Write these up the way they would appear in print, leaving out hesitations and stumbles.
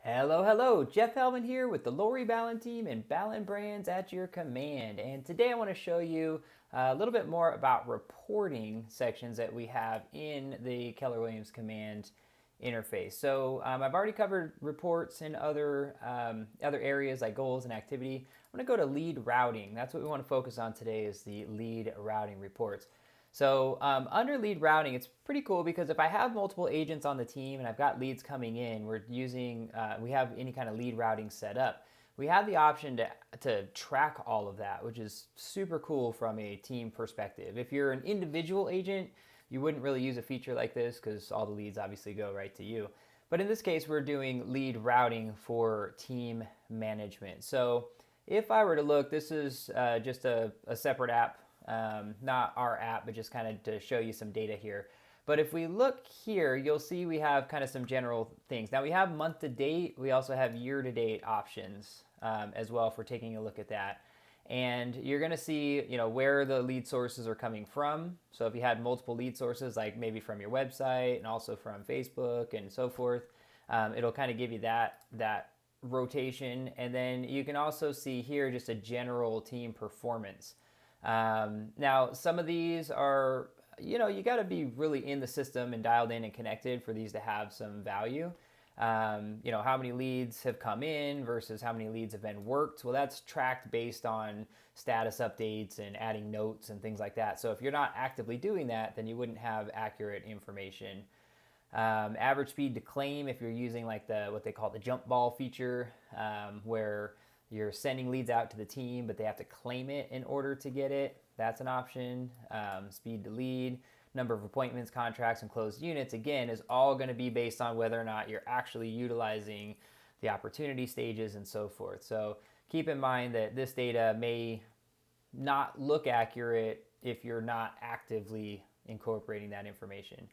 Hello, hello. Jeff Hellman here with the Lori Ballen team and Ballen Brands at your command. And today I want to show you a little bit more about reporting sections that we have in the Keller Williams command interface. So I've already covered reports in other areas like goals and activity. I'm going to go to lead routing. That's what we want to focus on today is the lead routing reports. So under lead routing, it's pretty cool because if I have multiple agents on the team and I've got leads coming in, we have any kind of lead routing set up. We have the option to track all of that, which is super cool from a team perspective. If you're an individual agent, you wouldn't really use a feature like this because all the leads obviously go right to you. But in this case, we're doing lead routing for team management. So if I were to look, this is just a separate app, not our app, but just kind of to show you some data here. But if we look here, you'll see we have kind of some general things. Now we have month to date. We also have year to date options as well for taking a look at that. And you're going to see, where the lead sources are coming from. So if you had multiple lead sources, like maybe from your website and also from Facebook and so forth, it'll kind of give you that rotation. And then you can also see here just a general team performance. Now, some of these are, you got to be really in the system and dialed in and connected for these to have some value. How many leads have come in versus how many leads have been worked. Well, that's tracked based on status updates and adding notes and things like that. So if you're not actively doing that, then you wouldn't have accurate information. Average speed to claim if you're using like what they call the jump ball feature, where you're sending leads out to the team, but they have to claim it in order to get it. That's an option. Speed to lead, number of appointments, contracts, and closed units, again, is all going to be based on whether or not you're actually utilizing the opportunity stages and so forth. So keep in mind that this data may not look accurate if you're not actively incorporating that information.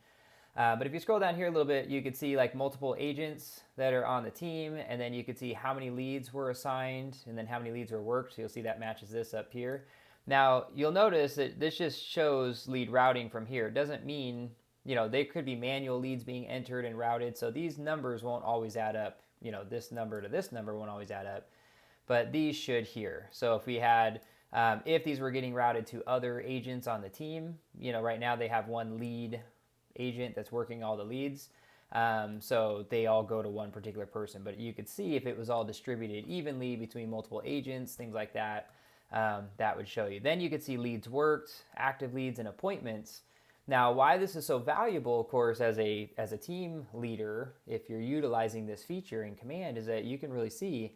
But if you scroll down here a little bit, you could see like multiple agents that are on the team, and then you could see how many leads were assigned and then how many leads were worked. So you'll see that matches this up here. Now, you'll notice that this just shows lead routing from here. It doesn't mean, they could be manual leads being entered and routed. So these numbers won't always add up. This number to this number won't always add up. But these should here. So if we had, if these were getting routed to other agents on the team, right now they have one lead agent that's working all the leads. So they all go to one particular person. But you could see if it was all distributed evenly between multiple agents, things like that. That would show you. Then you could see leads worked, active leads, and appointments. Now, why this is so valuable, of course, as a team leader, if you're utilizing this feature in command, is that you can really see,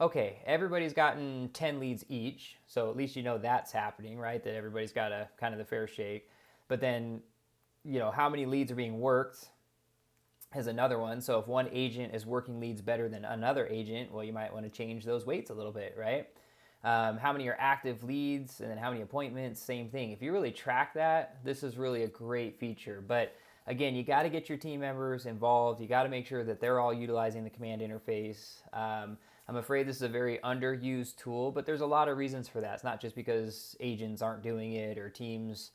okay, everybody's gotten 10 leads each, so at least that's happening, right? That everybody's got a kind of the fair shake. But then, how many leads are being worked is another one. So if one agent is working leads better than another agent, well, you might want to change those weights a little bit, right? How many are active leads, and then how many appointments, same thing. If you really track that, this is really a great feature. But again, you got to get your team members involved. You got to make sure that they're all utilizing the command interface. I'm afraid this is a very underused tool, but there's a lot of reasons for that. It's not just because agents aren't doing it or teams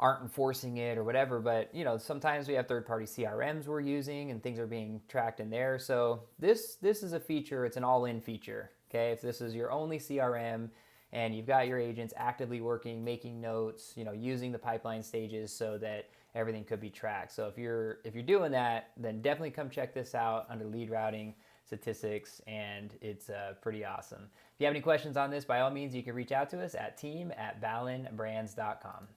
aren't enforcing it or whatever, but sometimes we have third-party CRMs we're using and things are being tracked in there. So this is a feature, it's an all-in feature. Okay, if this is your only CRM and you've got your agents actively working, making notes, using the pipeline stages so that everything could be tracked. So if you're doing that, then definitely come check this out under lead routing statistics, and it's pretty awesome. If you have any questions on this, by all means, you can reach out to us at team@ballenbrands.com.